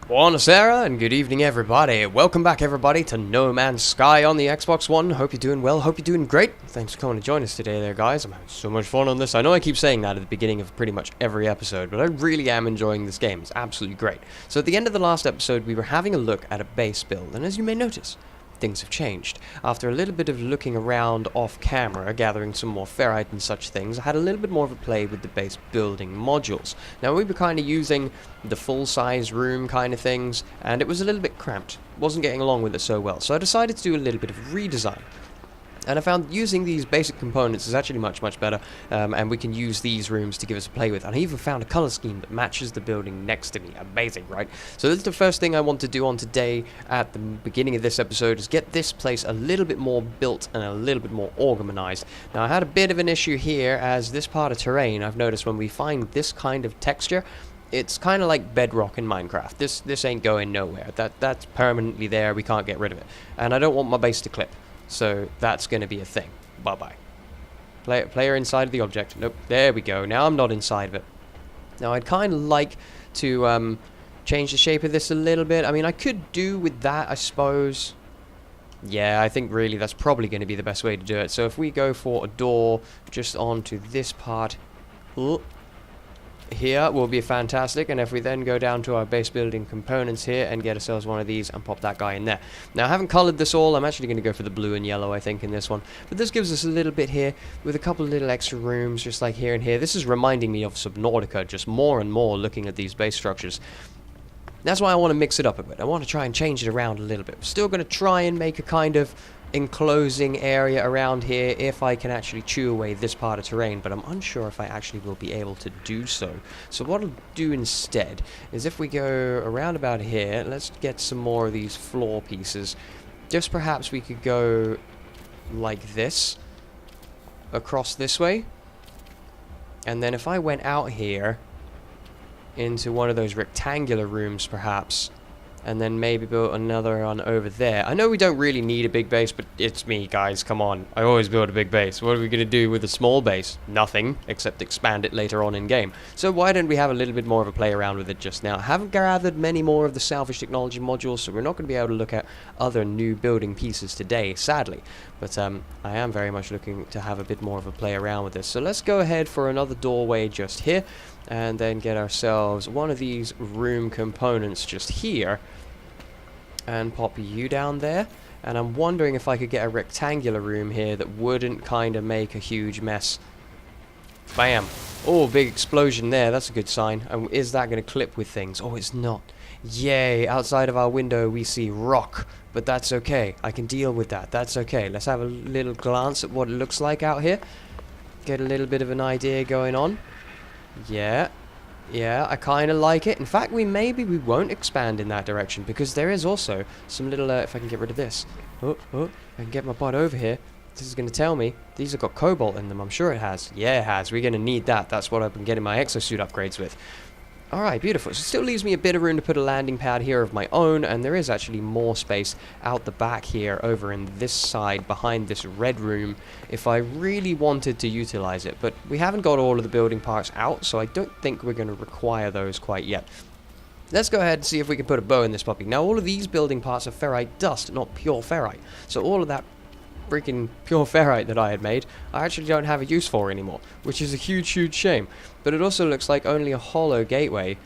Buonasera and good evening everybody. Welcome back everybody to No Man's Sky on the Xbox One. Hope you're doing well, hope you're doing great. Thanks for coming to join us today there guys. I'm having so much fun on this. I know I keep saying that at the beginning of pretty much every episode, but I really am enjoying this game. It's absolutely great. So at the end of the last episode we were having a look at a base build, and as you may notice, things have changed. After a little bit of looking around off camera, gathering some more ferrite and such things, I had a little bit more of a play with the base building modules. Now we were kind of using the full-size room kind of things, and it was a little bit cramped. Wasn't getting along with it so well, so I decided to do a little bit of redesign. And I found using these basic components is actually much better, and we can use these rooms to give us a play with. And I even found a color scheme that matches the building next to me. Amazing, right? So this is the first thing I want to do on today at the beginning of this episode, is get this place a little bit more built and a little bit more organized. Now I had a bit of an issue here, as this part of terrain, I've noticed when we find this kind of texture, it's kind of like bedrock in Minecraft. This ain't going nowhere. That's permanently there. We can't get rid of it. And I don't want my base to clip. So that's going to be a thing. Bye-bye. Player inside of the object. Nope. There we go. Now I'm not inside of it. Now I'd kind of like to change the shape of this a little bit. I mean, I could do with that, I suppose. Yeah, I think really that's probably going to be the best way to do it. So if we go for a door just onto this part here will be fantastic, and if we then go down to our base building components here and get ourselves one of these and pop that guy in there. Now I haven't colored this all. I'm actually going to go for the blue and yellow I think in this one, but this gives us a little bit here with a couple of little extra rooms just like here and here. This is reminding me of Subnautica, just more and more looking at these base structures. That's why I want to mix it up a bit. I want to try and change it around a little bit. Still going to try and make a kind of enclosing area around here if I can actually chew away this part of terrain, but I'm unsure if I actually will be able to do so. So what I'll do instead is, if we go around about here, let's get some more of these floor pieces. Just perhaps we could go like this across this way, and then if I went out here into one of those rectangular rooms perhaps, and then maybe build another one over there. I know we don't really need a big base, but it's me, guys, come on. I always build a big base. What are we going to do with a small base? Nothing, except expand it later on in game. So why don't we have a little bit more of a play around with it just now? I haven't gathered many more of the salvage technology modules, so we're not going to be able to look at other new building pieces today, sadly. But I am very much looking to have a bit more of a play around with this. So let's go ahead for another doorway just here, and then get ourselves one of these room components just here, and pop you down there. And I'm wondering if I could get a rectangular room here that wouldn't kind of make a huge mess. Bam! Oh, big explosion there. That's a good sign. And is that going to clip with things? Oh, it's not. Yay! Outside of our window we see rock, but that's okay. I can deal with that. That's okay. Let's have a little glance at what it looks like out here. Get a little bit of an idea going on. Yeah, I kind of like it. In fact, maybe we won't expand in that direction, because there is also some little, if I can get rid of this. I can get my butt over here. This is going to tell me these have got cobalt in them. I'm sure it has. Yeah, it has. We're going to need that. That's what I've been getting my exosuit upgrades with. Alright, beautiful. So it still leaves me a bit of room to put a landing pad here of my own, and there is actually more space out the back here over in this side behind this red room if I really wanted to utilize it. But we haven't got all of the building parts out, so I don't think we're going to require those quite yet. Let's go ahead and see if we can put a bow in this puppy. Now all of these building parts are ferrite dust, not pure ferrite. So all of that freaking pure ferrite that I had made, I actually don't have a use for anymore, which is a huge shame. But it also looks like only a hollow gateway,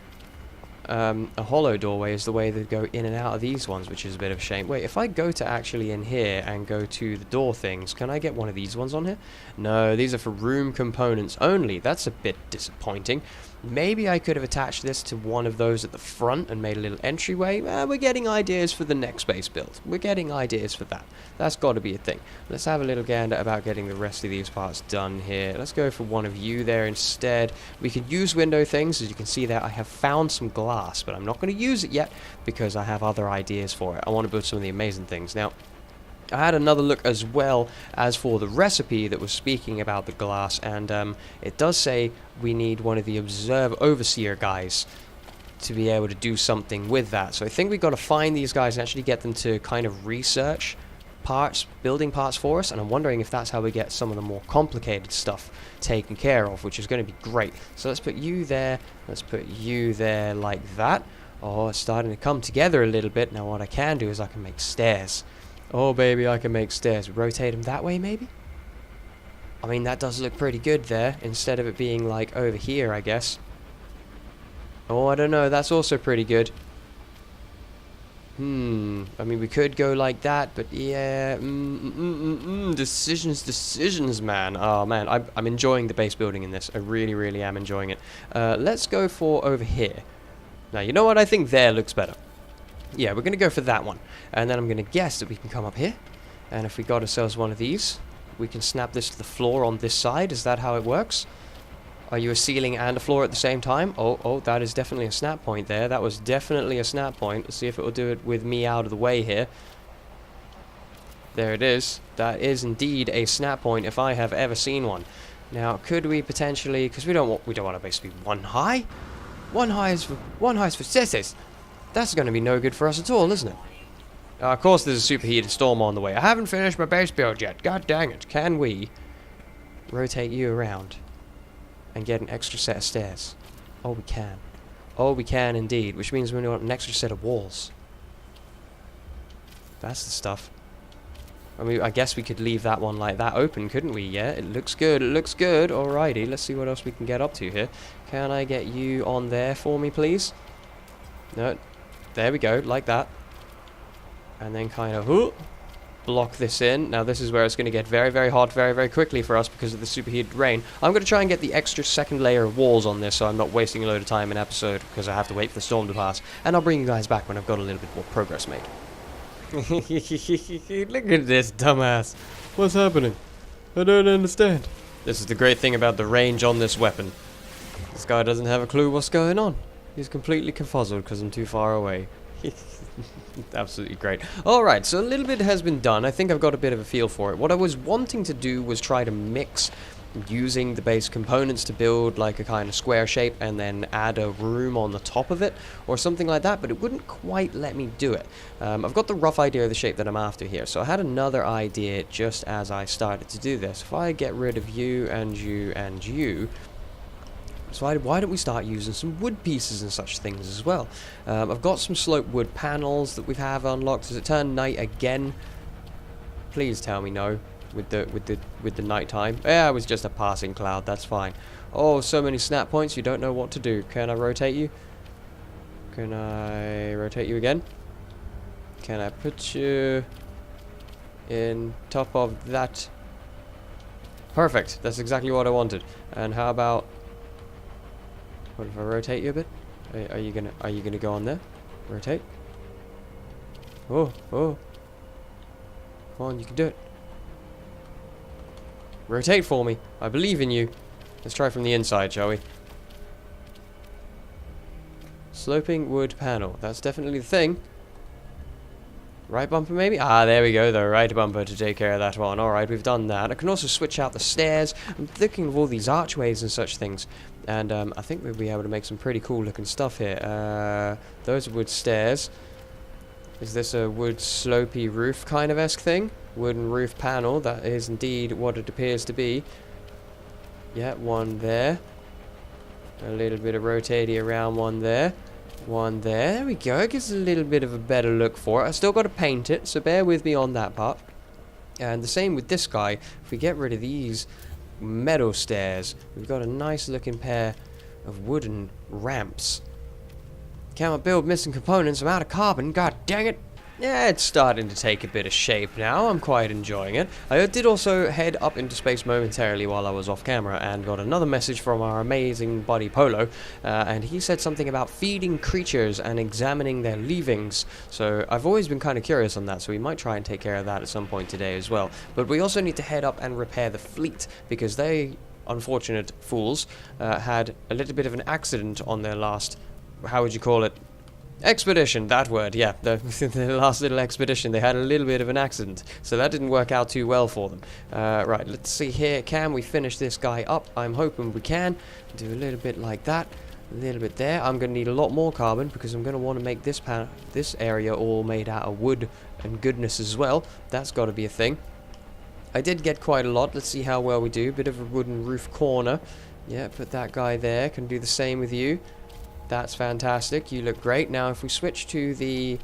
a hollow doorway is the way they go in and out of these ones, which is a bit of a shame. Wait, if I go to actually in here and go to the door things, can I get one of these ones on here? No, these are for room components only. That's a bit disappointing. Maybe I could have attached this to one of those at the front and made a little entryway. We're getting ideas for the next base build. We're getting ideas for that. That's got to be a thing. Let's have a little gander about getting the rest of these parts done here. Let's go for one of you there instead. We could use window things. As you can see there, I have found some glass, but I'm not going to use it yet because I have other ideas for it. I want to build some of the amazing things. Now, I had another look as well as for the recipe that was speaking about the glass, and it does say we need one of the overseer guys to be able to do something with that. So I think we've got to find these guys and actually get them to kind of research building parts for us, and I'm wondering if that's how we get some of the more complicated stuff taken care of, which is going to be great. So let's put you there, let's put you there like that. Oh, it's starting to come together a little bit. Now what I can do is I can make stairs. Oh, baby, I can make stairs. Rotate them that way, maybe? I mean, that does look pretty good there, instead of it being, like, over here, I guess. Oh, I don't know. That's also pretty good. I mean, we could go like that, but yeah, decisions, man. Oh, man, I'm enjoying the base building in this. I really, really am enjoying it. Let's go for over here. Now, you know what? I think there looks better. Yeah, we're going to go for that one. And then I'm going to guess that we can come up here. And if we got ourselves one of these, we can snap this to the floor on this side. Is that how it works? Are you a ceiling and a floor at the same time? Oh, that is definitely a snap point there. That was definitely a snap point. Let's see if it will do it with me out of the way here. There it is. That is indeed a snap point if I have ever seen one. Now, could we potentially... Because we don't want to basically one high. One high is for sissies. That's going to be no good for us at all, isn't it? Of course, there's a superheated storm on the way. I haven't finished my base build yet. God dang it. Can we rotate you around and get an extra set of stairs? Oh, we can. Oh, we can indeed. Which means we want an extra set of walls. That's the stuff. I mean, I guess we could leave that one like that open, couldn't we? Yeah, it looks good. It looks good. Alrighty, let's see what else we can get up to here. Can I get you on there for me, please? No. There we go, like that. And then kind of block this in. Now this is where it's going to get very, very hot very, very quickly for us because of the superheated rain. I'm going to try and get the extra second layer of walls on this so I'm not wasting a load of time in episode because I have to wait for the storm to pass. And I'll bring you guys back when I've got a little bit more progress made. Look at this dumbass. What's happening? I don't understand. This is the great thing about the range on this weapon. This guy doesn't have a clue what's going on. He's completely confuzzled because I'm too far away. Absolutely great. Alright, so a little bit has been done. I think I've got a bit of a feel for it. What I was wanting to do was try to mix using the base components to build like a kind of square shape and then add a room on the top of it or something like that, but it wouldn't quite let me do it. I've got the rough idea of the shape that I'm after here, so I had another idea just as I started to do this. If I get rid of you and you and you, so why don't we start using some wood pieces and such things as well? I've got some sloped wood panels that we have unlocked. Does it turn night again? Please tell me no. With the night time. Yeah, it was just a passing cloud. That's fine. Oh, so many snap points. You don't know what to do. Can I rotate you? Can I rotate you again? Can I put you in top of that? Perfect. That's exactly what I wanted. And how about? What if I rotate you a bit? Are you gonna go on there? Rotate. Oh. Come on, you can do it. Rotate for me. I believe in you. Let's try from the inside, shall we? Sloping wood panel. That's definitely the thing. Right bumper, maybe? Ah, there we go. The right bumper to take care of that one. Alright, we've done that. I can also switch out the stairs. I'm thinking of all these archways and such things. And I think we'll be able to make some pretty cool looking stuff here. Those are wood stairs. Is this a wood slopey roof kind of esque thing? Wooden roof panel. That is indeed what it appears to be. Yeah, one there. A little bit of rotating around one there. One there. There we go. It gives a little bit of a better look for it. I still got to paint it, so bear with me on that part. And the same with this guy. If we get rid of these metal stairs, we've got a nice looking pair of wooden ramps. Can't build missing components. I'm out of carbon. God dang it. Yeah, it's starting to take a bit of shape now. I'm quite enjoying it. I did also head up into space momentarily while I was off camera and got another message from our amazing buddy Polo. And he said something about feeding creatures and examining their leavings. So I've always been kind of curious on that, so we might try and take care of that at some point today as well. But we also need to head up and repair the fleet because they, unfortunate fools, had a little bit of an accident on their last, how would you call it? Expedition, that word, yeah. The last little expedition, they had a little bit of an accident. So that didn't work out too well for them. Right, let's see here. Can we finish this guy up? I'm hoping we can. Do a little bit like that. A little bit there. I'm going to need a lot more carbon because I'm going to want to make this area all made out of wood and goodness as well. That's got to be a thing. I did get quite a lot. Let's see how well we do. Bit of a wooden roof corner. Yeah, put that guy there. Can do the same with you. That's fantastic. You look great. Now, if we switch to the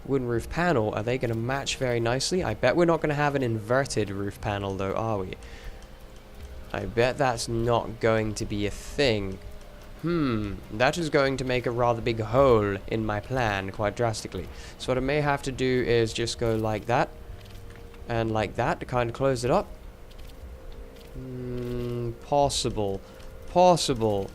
wooden roof panel, are they going to match very nicely? I bet we're not going to have an inverted roof panel, though, are we? I bet that's not going to be a thing. That is going to make a rather big hole in my plan quite drastically. So what I may have to do is just go like that and like that to kind of close it up. Possible. Possible.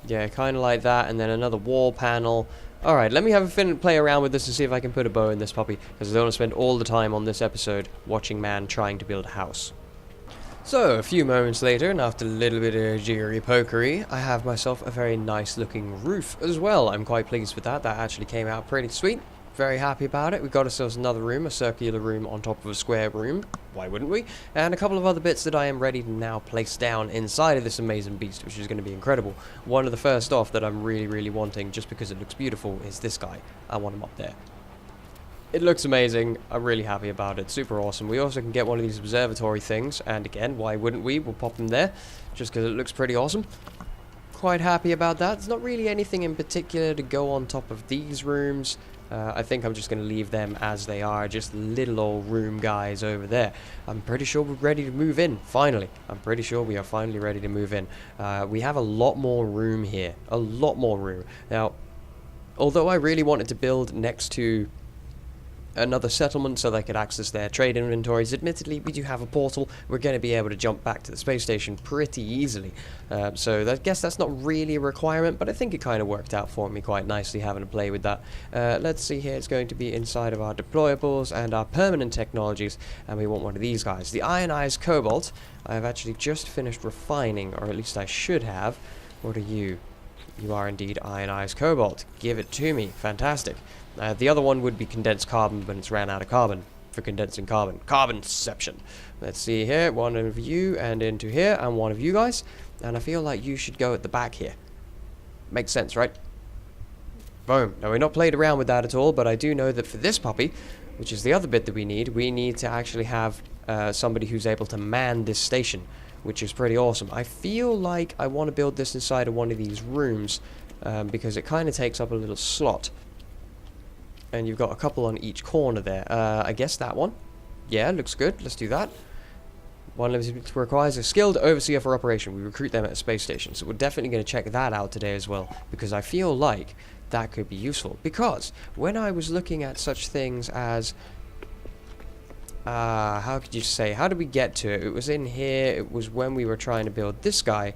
Yeah, kind of like that, and then another wall panel. Alright, let me have a play around with this and see if I can put a bow in this puppy, because I don't want to spend all the time on this episode watching man trying to build a house. So, a few moments later, and after a little bit of jiggery-pokery, I have myself a very nice looking roof as well. I'm quite pleased with that. That actually came out pretty sweet. Very happy about it. We got ourselves another room, a circular room on top of a square room. Why wouldn't we? And a couple of other bits that I am ready to now place down inside of this amazing beast, which is going to be incredible. One of the first off that I'm really wanting, just because it looks beautiful, is this guy. I want him up there. It looks amazing. I'm really happy about it. Super awesome. We also can get one of these observatory things, and again, why wouldn't we? We'll pop them there, just because it looks pretty awesome. Quite happy about that. There's not really anything in particular to go on top of these rooms. I think I'm just going to leave them as they are, just little old room guys over there. I'm pretty sure we're ready to move in, finally. I'm pretty sure we are finally ready to move in. We have a lot more room here, a lot more room. Now, although I really wanted to build next to another settlement so they could access their trade inventories, admittedly, we do have a portal. We're going to be able to jump back to the space station pretty easily. So I guess that's not really a requirement, but I think it kind of worked out for me quite nicely having to play with that. Let's see here. It's going to be inside of our deployables and our permanent technologies, and we want one of these guys. The ionized cobalt, I've actually just finished refining, or at least I should have. What are you? You are indeed ionized cobalt. Give it to me. Fantastic. The other one would be condensed carbon, but it's ran out of carbon for condensing carbon. Carbonception. Let's see here. One of you and into here, and one of you guys. And I feel like you should go at the back here. Makes sense, right? Boom. Now, we've not played around with that at all, but I do know that for this puppy, which is the other bit that we need to actually have somebody who's able to man this station, which is pretty awesome. I feel like I want to build this inside of one of these rooms, because it kind of takes up a little slot. And you've got a couple on each corner there. I guess that one. Yeah, looks good. Let's do that. One requires a skilled overseer for operation. We recruit them at a space station. So we're definitely going to check that out today as well, because I feel like that could be useful. Because when I was looking at such things as... how could you say? How did we get to it? It was in here. It was when we were trying to build this guy.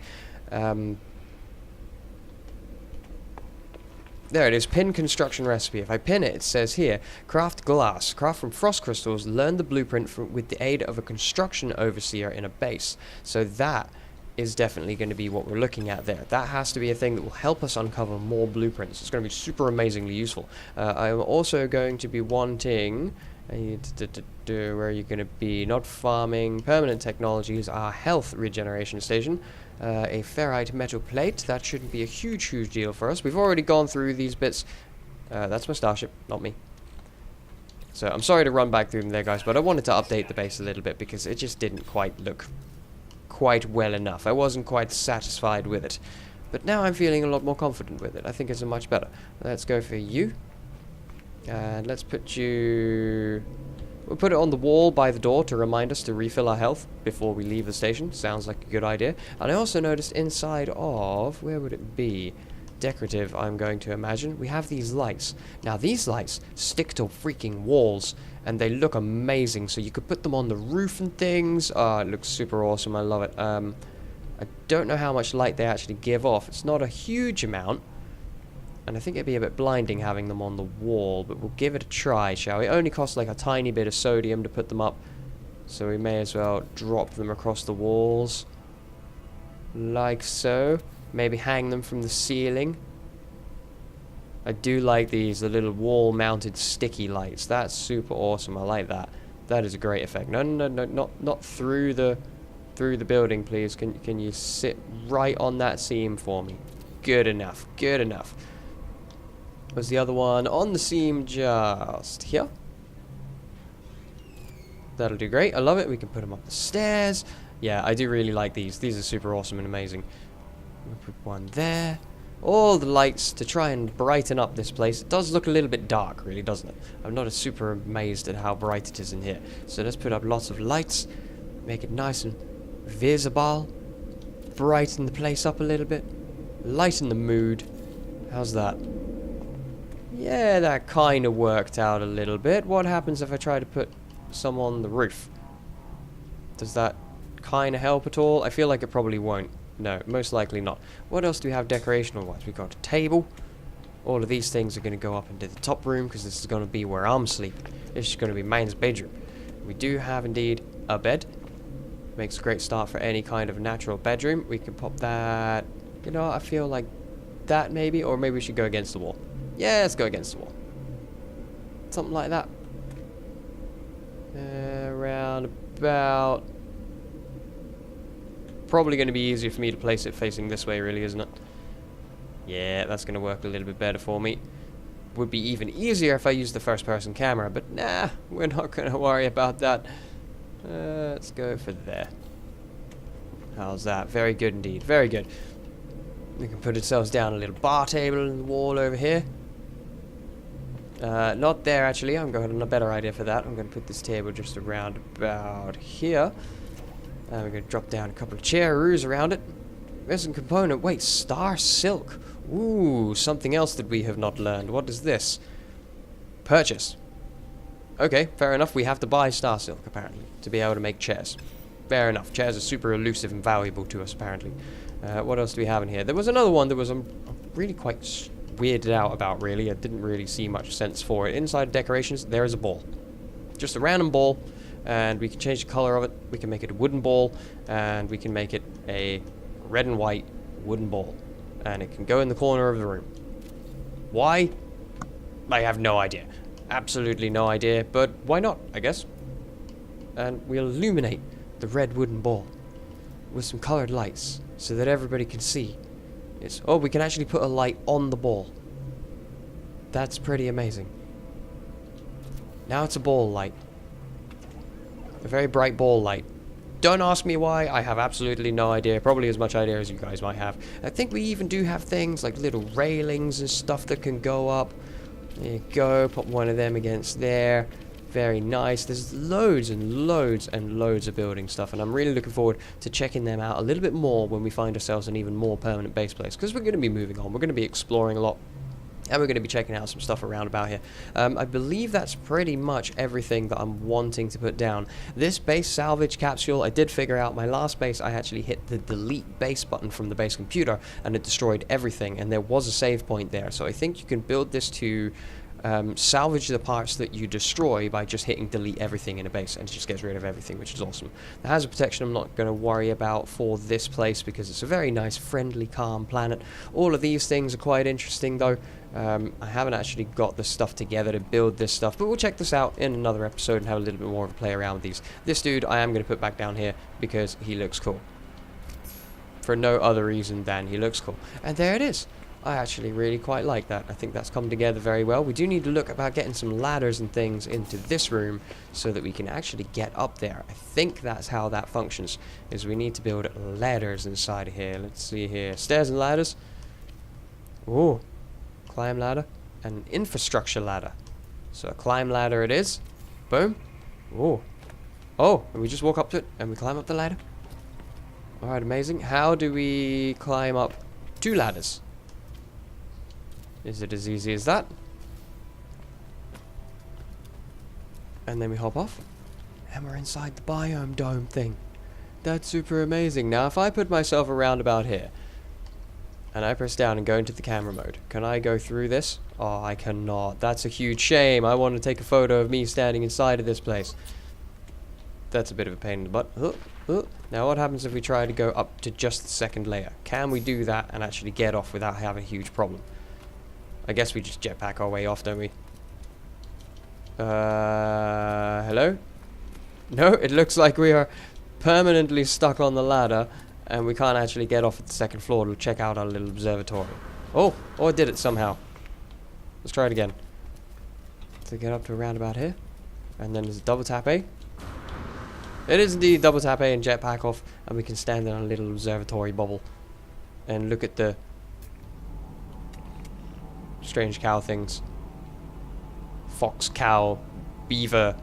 There it is, pin construction recipe. If I pin it, it says here, craft glass. Craft from frost crystals. Learn the blueprint with the aid of a construction overseer in a base. So that is definitely going to be what we're looking at there. That has to be a thing that will help us uncover more blueprints. It's going to be super amazingly useful. I'm also going to be wanting... where are you going to be? Not farming. Permanent technologies. Our health regeneration station. A ferrite metal plate. That shouldn't be a huge deal for us. We've already gone through these bits. That's my starship, not me. So I'm sorry to run back through them there, guys, but I wanted to update the base a little bit because it just didn't quite look quite well enough. I wasn't quite satisfied with it. But now I'm feeling a lot more confident with it. I think it's much better. Let's go for you. And let's put you... We'll put it on the wall by the door to remind us to refill our health before we leave the station. Sounds like a good idea. And I also noticed inside of... Where would it be? Decorative, I'm going to imagine. We have these lights. Now, these lights stick to freaking walls, and they look amazing. So you could put them on the roof and things. Oh, it looks super awesome. I love it. I don't know how much light they actually give off. It's not a huge amount. And I think it'd be a bit blinding having them on the wall, but we'll give it a try, shall we? It only costs like a tiny bit of sodium to put them up, so we may as well drop them across the walls. Like so. Maybe hang them from the ceiling. I do like these, the little wall-mounted sticky lights. That's super awesome. I like that. That is a great effect. No, not through the building, please. Can you sit right on that seam for me? Good enough. Good enough. Was the other one on the seam just here? That'll do great. I love it. We can put them up the stairs. Yeah, I do really like these. These are super awesome and amazing. We'll put one there. All the lights to try and brighten up this place. It does look a little bit dark, really, doesn't it? I'm not super amazed at how bright it is in here. So let's put up lots of lights. Make it nice and visible. Brighten the place up a little bit. Lighten the mood. How's that? Yeah, that kind of worked out a little bit. What happens if I try to put some on the roof? Does that kind of help at all? I feel like it probably won't. No, most likely not. What else do we have decorational-wise? We've got a table. All of these things are going to go up into the top room because this is going to be where I'm sleeping. This is going to be mine's bedroom. We do have, indeed, a bed. Makes a great start for any kind of natural bedroom. We can pop that... You know, I feel like that maybe, or maybe we should go against the wall. Yeah, let's go against the wall. Something like that. Around about... Probably going to be easier for me to place it facing this way, really, isn't it? Yeah, that's going to work a little bit better for me. Would be even easier if I used the first-person camera, but nah, we're not going to worry about that. Let's go for there. How's that? Very good indeed. Very good. We can put ourselves down a little bar table in the wall over here. Not there, actually. I'm going on a better idea for that. I'm going to put this table just around about here. And we're going to drop down a couple of chairs around it. There's a component. Wait, star silk. Ooh, something else that we have not learned. What is this? Purchase. Okay, fair enough. We have to buy star silk, apparently, to be able to make chairs. Fair enough. Chairs are super elusive and valuable to us, apparently. What else do we have in here? There was another one that was really quite weirded out about, really. I didn't really see much sense for it. Inside decorations, there is a ball. Just a random ball. And we can change the color of it. We can make it a wooden ball, and we can make it a red and white wooden ball. And it can go in the corner of the room. Why? I have no idea. Absolutely no idea, but why not, I guess? And we'll illuminate the red wooden ball with some colored lights so that everybody can see. Oh, we can actually put a light on the ball. That's pretty amazing. Now it's a ball light. A very bright ball light. Don't ask me why, I have absolutely no idea. Probably as much idea as you guys might have. I think we even do have things like little railings and stuff that can go up. There you go, pop one of them against there. Very nice. There's loads and loads and loads of building stuff, and I'm really looking forward to checking them out a little bit more when we find ourselves an even more permanent base place, because we're going to be moving on. We're going to be exploring a lot. And we're going to be checking out some stuff around about here. I believe that's pretty much everything that I'm wanting to put down. This base salvage capsule, I did figure out my last base, I actually hit the delete base button from the base computer, and it destroyed everything, and there was a save point there. So I think you can build this to salvage the parts that you destroy by just hitting delete everything in a base, and it just gets rid of everything, which is awesome. The hazard protection I'm not going to worry about for this place because it's a very nice, friendly, calm planet. All of these things are quite interesting though. I haven't actually got the stuff together to build this stuff, but we'll check this out in another episode and have a little bit more of a play around with these. This dude I am going to put back down here because he looks cool. For no other reason than he looks cool. And there it is. I actually really quite like that. I think that's come together very well. We do need to look about getting some ladders and things into this room so that we can actually get up there. I think that's how that functions, is we need to build ladders inside of here. Let's see here. Stairs and ladders. Ooh. Climb ladder. And an infrastructure ladder. So a climb ladder it is. Boom. Ooh. Oh, and we just walk up to it and we climb up the ladder. Alright, amazing. How do we climb up 2 ladders? Is it as easy as that? And then we hop off. And we're inside the biome dome thing. That's super amazing. Now if I put myself around about here, and I press down and go into the camera mode, can I go through this? Oh, I cannot. That's a huge shame. I want to take a photo of me standing inside of this place. That's a bit of a pain in the butt. Now what happens if we try to go up to just the second layer? Can we do that and actually get off without having a huge problem? I guess we just jetpack our way off, don't we? Hello? No, it looks like we are permanently stuck on the ladder and we can't actually get off at the second floor to check out our little observatory. Oh, I did it somehow. Let's try it again. To get up to around about here. And then there's a double tap A. It is indeed double tap A and jetpack off, and we can stand in a little observatory bubble and look at the strange cow things. Fox, cow, beaver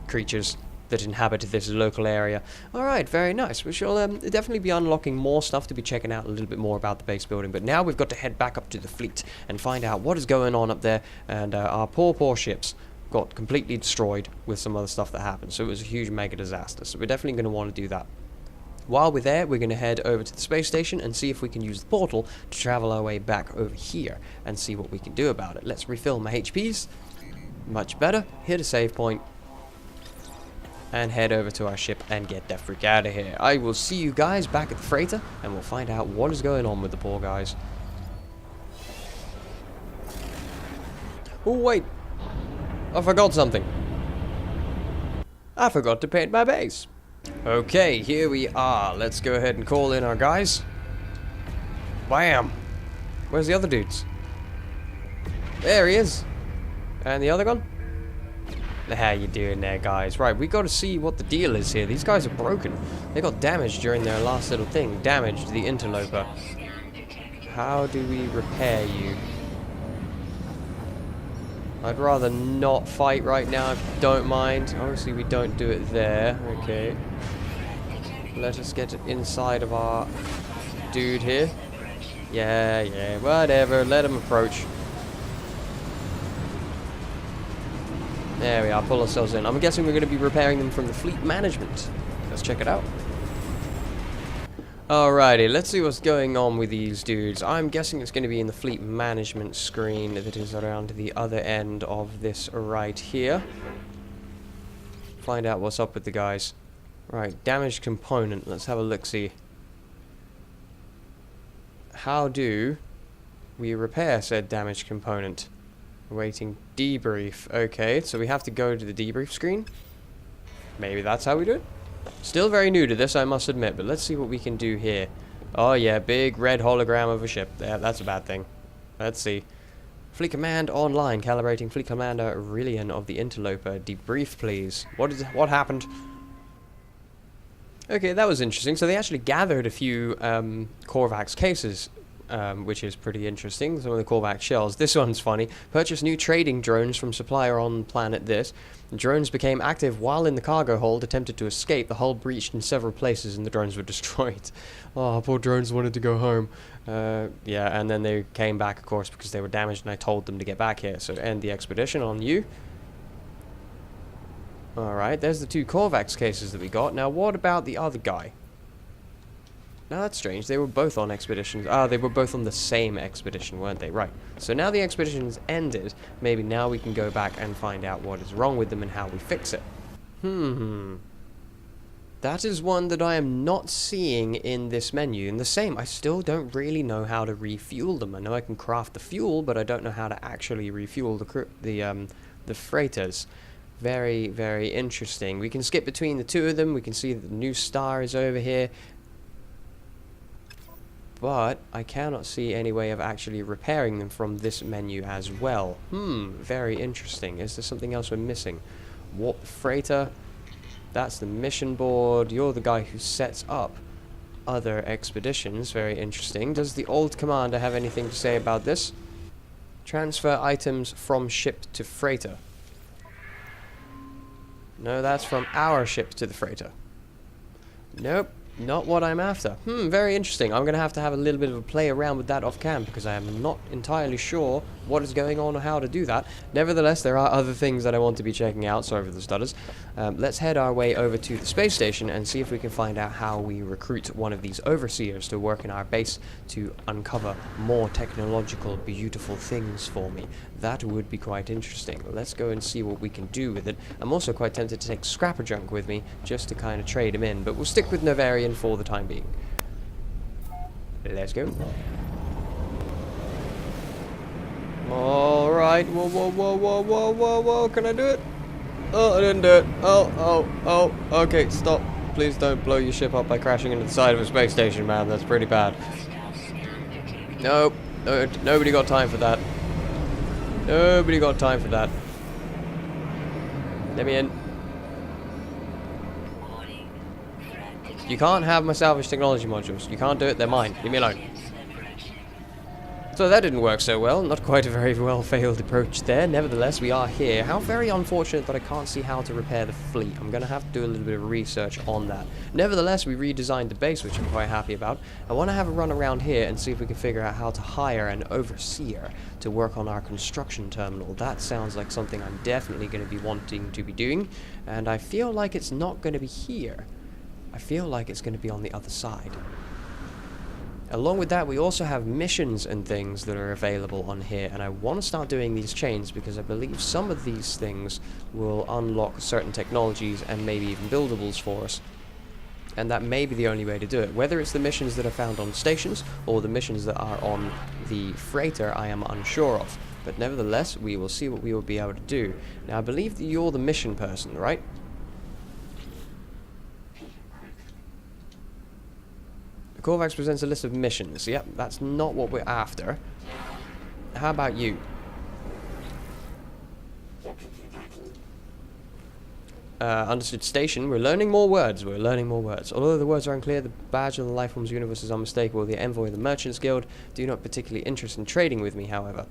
creatures that inhabit this local area. Alright, very nice. We shall definitely be unlocking more stuff to be checking out a little bit more about the base building, but now we've got to head back up to the fleet and find out what is going on up there, and our poor ships got completely destroyed with some other stuff that happened, so it was a huge mega disaster, so we're definitely going to want to do that. While we're there, we're going to head over to the space station and see if we can use the portal to travel our way back over here and see what we can do about it. Let's refill my HPs. Much better. Hit a save point. And head over to our ship and get that freak out of here. I will see you guys back at the freighter, and we'll find out what is going on with the poor guys. Oh, wait. I forgot something. I forgot to paint my base. Okay, here we are. Let's go ahead and call in our guys. Bam! Where's the other dudes? There he is. And the other one? How you doing there, guys? Right, we got to see what the deal is here. These guys are broken. They got damaged during their last little thing. Damaged the interloper. How do we repair you? I'd rather not fight right now if you don't mind. Obviously, we don't do it there. Okay. Let us get inside of our dude here. Yeah, whatever. Let him approach. There we are, pull ourselves in. I'm guessing we're going to be repairing them from the fleet management. Let's check it out. Alrighty, let's see what's going on with these dudes. I'm guessing it's going to be in the fleet management screen that is around the other end of this right here. Find out what's up with the guys. Right, damaged component. Let's have a look-see. How do we repair said damaged component? Awaiting debrief. Okay, so we have to go to the debrief screen. Maybe that's how we do it. Still very new to this, I must admit, but let's see what we can do here. Oh yeah, big red hologram of a ship. Yeah, that's a bad thing. Let's see. Fleet Command online. Calibrating Fleet Commander Aurelian of the Interloper. Debrief, please. What happened? Okay, that was interesting. So they actually gathered a few Korvax cases, which is pretty interesting. Some of the Korvax shells. This one's funny. Purchase new trading drones from supplier on planet this. The drones became active while in the cargo hold, attempted to escape. The hull breached in several places and the drones were destroyed. Oh, poor drones wanted to go home. Yeah, and then they came back, of course, because they were damaged and I told them to get back here. So end the expedition on you. Alright, there's the two Korvax cases that we got. Now, what about the other guy? Now that's strange, they were both on expeditions. Ah, they were both on the same expedition, weren't they? Right. So now the expedition's ended, maybe now we can go back and find out what is wrong with them and how we fix it. That is one that I am not seeing in this menu. And the same, I still don't really know how to refuel them. I know I can craft the fuel, but I don't know how to actually refuel the freighters. Very, very interesting. We can skip between the two of them. We can see that the new star is over here. But I cannot see any way of actually repairing them from this menu as well. Very interesting. Is there something else we're missing? Warp freighter. That's the mission board. You're the guy who sets up other expeditions. Very interesting. Does the old commander have anything to say about this? Transfer items from ship to freighter. No, that's from our ship to the freighter. Nope. Not what I'm after. Very interesting. I'm going to have a little bit of a play around with that off cam because I am not entirely sure what is going on or how to do that. Nevertheless, there are other things that I want to be checking out. Sorry for the stutters. Let's head our way over to the space station and see if we can find out how we recruit one of these overseers to work in our base to uncover more technological, beautiful things for me. That would be quite interesting. Let's go and see what we can do with it. I'm also quite tempted to take Scrapper Junk with me just to kind of trade him in, but we'll stick with Novarian for the time being. Let's go. Alright, whoa, can I do it? Oh, I didn't do it. Oh, okay, stop. Please don't blow your ship up by crashing into the side of a space station, man. That's pretty bad. Nope, nobody got time for that. Nobody got time for that. Let me in. You can't have my salvage technology modules. You can't do it, they're mine. Leave me alone. So that didn't work so well. Not quite a very well failed approach there. Nevertheless, we are here. How very unfortunate that I can't see how to repair the fleet. I'm going to have to do a little bit of research on that. Nevertheless, we redesigned the base, which I'm quite happy about. I want to have a run around here and see if we can figure out how to hire an overseer to work on our construction terminal. That sounds like something I'm definitely going to be wanting to be doing. And I feel like it's not going to be here. I feel like it's going to be on the other side. Along with that, we also have missions and things that are available on here, and I want to start doing these chains because I believe some of these things will unlock certain technologies and maybe even buildables for us. And that may be the only way to do it. Whether it's the missions that are found on stations or the missions that are on the freighter, I am unsure of. But nevertheless, we will see what we will be able to do. Now, I believe that you're the mission person, right? Corvax presents a list of missions. Yep, that's not what we're after. How about you? Understood station. We're learning more words. We're learning more words. Although the words are unclear, the badge of the Lifeforms universe is unmistakable. The envoy of the Merchants Guild. Do not particularly interested in trading with me, however.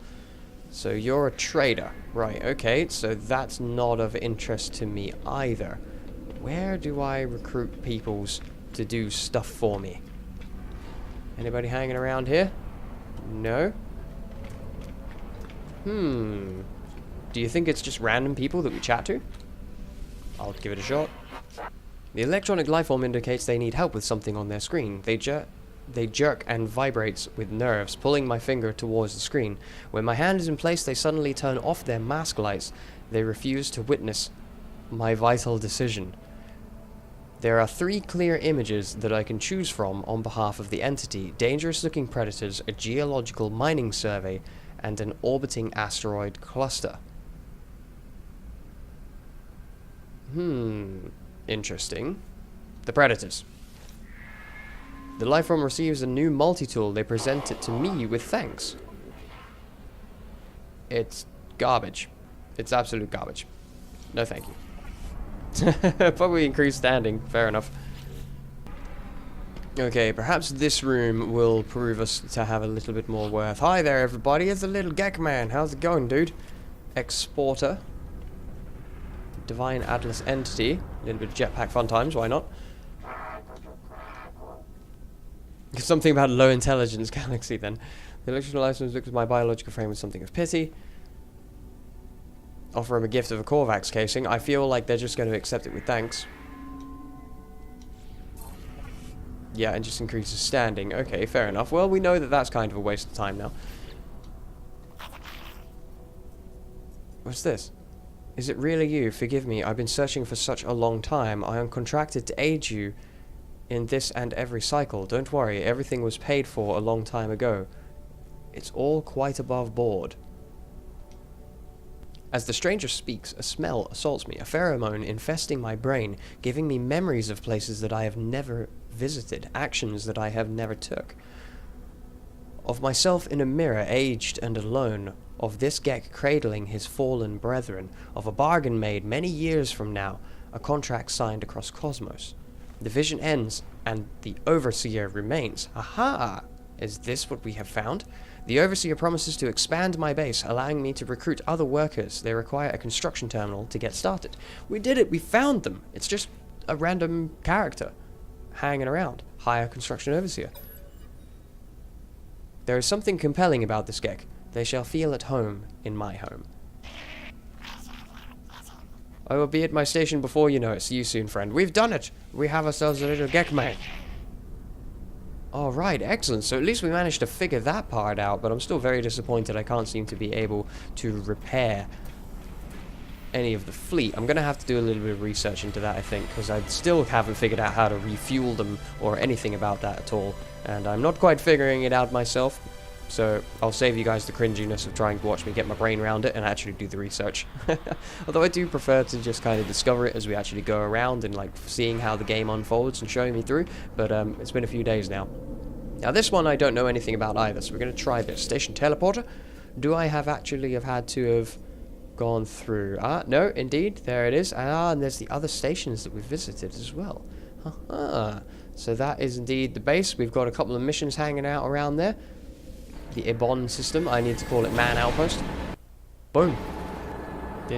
So you're a trader. Right, okay. So that's not of interest to me either. Where do I recruit peoples to do stuff for me? Anybody hanging around here? No? Do you think it's just random people that we chat to? I'll give it a shot. The electronic lifeform indicates they need help with something on their screen. They jerk and vibrates with nerves, pulling my finger towards the screen. When my hand is in place, they suddenly turn off their mask lights. They refuse to witness my vital decision. There are 3 clear images that I can choose from on behalf of the entity: dangerous-looking predators, a geological mining survey, and an orbiting asteroid cluster. Interesting. The predators. The lifeform receives a new multi-tool. They present it to me with thanks. It's garbage. It's absolute garbage. No thank you. Probably increased standing. Fair enough. Okay, perhaps this room will prove us to have a little bit more worth. Hi there, everybody. It's the little Gek man. How's it going, dude? Exporter. Divine Atlas Entity. A little bit of jetpack fun times. Why not? Something about low intelligence galaxy, then. The electrical license looks at my biological frame with something of pity. Offer him a gift of a Corvax casing. I feel like they're just going to accept it with thanks. Yeah, and just increases standing. Okay, fair enough. Well, we know that that's kind of a waste of time now. What's this? Is it really you? Forgive me. I've been searching for such a long time. I am contracted to aid you in this and every cycle. Don't worry. Everything was paid for a long time ago. It's all quite above board. As the stranger speaks, a smell assaults me, a pheromone infesting my brain, giving me memories of places that I have never visited, actions that I have never took. Of myself in a mirror, aged and alone, of this Gek cradling his fallen brethren, of a bargain made many years from now, a contract signed across cosmos. The vision ends, and the Overseer remains. Aha! Is this what we have found? The Overseer promises to expand my base, allowing me to recruit other workers. They require a construction terminal to get started. We did it! We found them! It's just a random character hanging around. Hire construction overseer. There is something compelling about this Gek. They shall feel at home in my home. I will be at my station before you know it. See you soon, friend. We've done it! We have ourselves a little Gek man. Alright, excellent. So at least we managed to figure that part out, but I'm still very disappointed I can't seem to be able to repair any of the fleet. I'm going to have to do a little bit of research into that, I think, because I still haven't figured out how to refuel them or anything about that at all. And I'm not quite figuring it out myself, so I'll save you guys the cringiness of trying to watch me get my brain around it and actually do the research. Although I do prefer to just kind of discover it as we actually go around and like seeing how the game unfolds and showing me through, but it's been a few days now. Now this one I don't know anything about either, so we're going to try this. Station teleporter. Do I have had to have gone through? No, indeed, there it is. And there's the other stations that we visited as well. So that is indeed the base. We've got a couple of missions hanging out around there. The e11 system. I need to call it Man Outpost. Boom. No,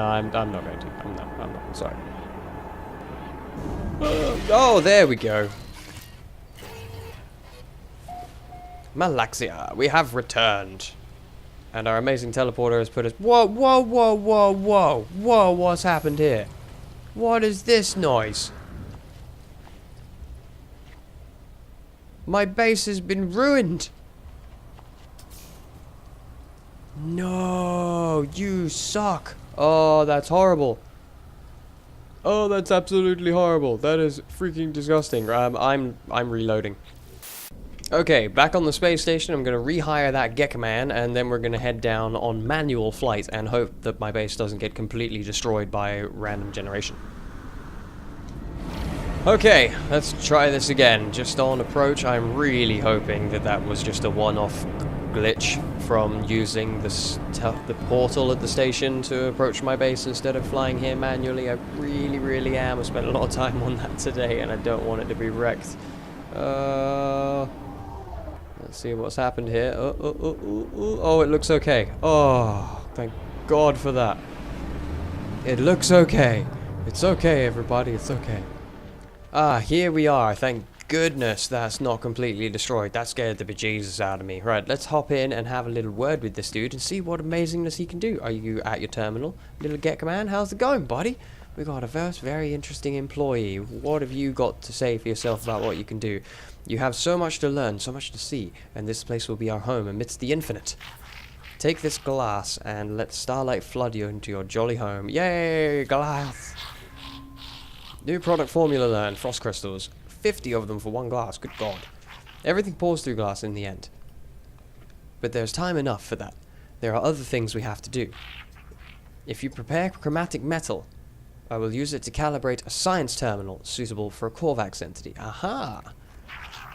I'm not going to. I'm not. I'm sorry. Oh, there we go. Malaxia, we have returned. And our amazing teleporter has put us... Whoa, whoa, whoa, whoa, whoa. Whoa, what's happened here? What is this noise? My base has been ruined. No, you suck. Oh, that's horrible. Oh, that's absolutely horrible. That is freaking disgusting. I'm reloading. Okay, back on the space station. I'm going to rehire that Gekman, and then we're going to head down on manual flight and hope that my base doesn't get completely destroyed by random generation. Okay, let's try this again. Just on approach, I'm really hoping that that was just a one-off glitch from using the portal at the station to approach my base instead of flying here manually. I really am. I spent a lot of time on that today, and I don't want it to be wrecked. Let's see what's happened here. Oh, it looks okay. Oh, thank God for that. It looks okay. It's okay, everybody. It's okay. Ah, here we are. Thank goodness that's not completely destroyed. That scared the bejesus out of me. Right, let's hop in and have a little word with this dude and see what amazingness he can do. Are you at your terminal? Little Gekman, how's it going, buddy? We got a very interesting employee. What have you got to say for yourself about what you can do? You have so much to learn, so much to see, and this place will be our home amidst the infinite. Take this glass and let starlight flood you into your jolly home. Yay, glass! New product formula learned, frost crystals. 50 of them for one glass, good God. Everything pours through glass in the end. But there's time enough for that. There are other things we have to do. If you prepare chromatic metal, I will use it to calibrate a science terminal suitable for a Korvax entity. Aha!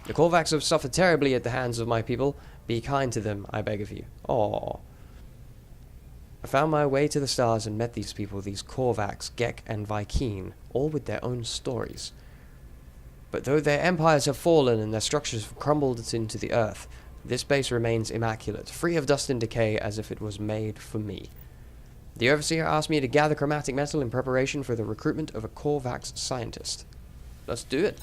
The Korvax have suffered terribly at the hands of my people. Be kind to them, I beg of you. Aww. I found my way to the stars and met these people, these Korvax, Gek, and Vy'keen, all with their own stories. But though their empires have fallen and their structures have crumbled into the earth, this base remains immaculate, free of dust and decay as if it was made for me. The Overseer asked me to gather chromatic metal in preparation for the recruitment of a Korvax scientist. Let's do it.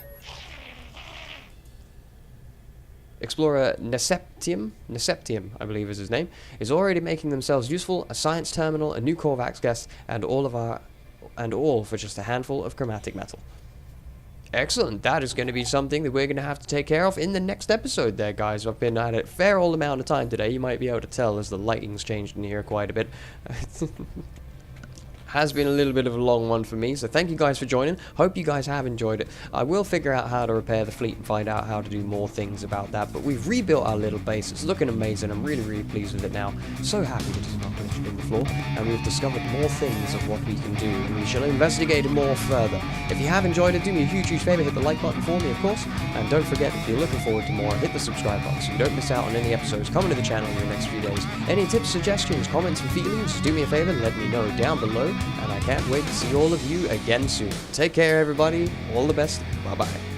Explorer Neseptium, I believe is his name, is already making themselves useful, a science terminal, a new Korvax guest, and all for just a handful of chromatic metal. Excellent. That is going to be something that we're going to have to take care of in the next episode there, guys. I've been at it a fair old amount of time today. You might be able to tell as the lighting's changed in here quite a bit. Has been a little bit of a long one for me, so thank you guys for joining. Hope you guys have enjoyed it. I will figure out how to repair the fleet and find out how to do more things about that, but we've rebuilt our little base. It's looking amazing. I'm really pleased with it now. So happy that it's not glitched in the floor, and we've discovered more things of what we can do, and we shall investigate it more further. If you have enjoyed it, do me a huge favor, hit the like button for me, of course, and don't forget, if you're looking forward to more, hit the subscribe button so you don't miss out on any episodes coming to the channel in the next few days. Any tips, suggestions, comments, and feelings, do me a favor, let me know down below, and I can't wait to see all of you again soon. Take care, everybody. All the best. Bye-bye.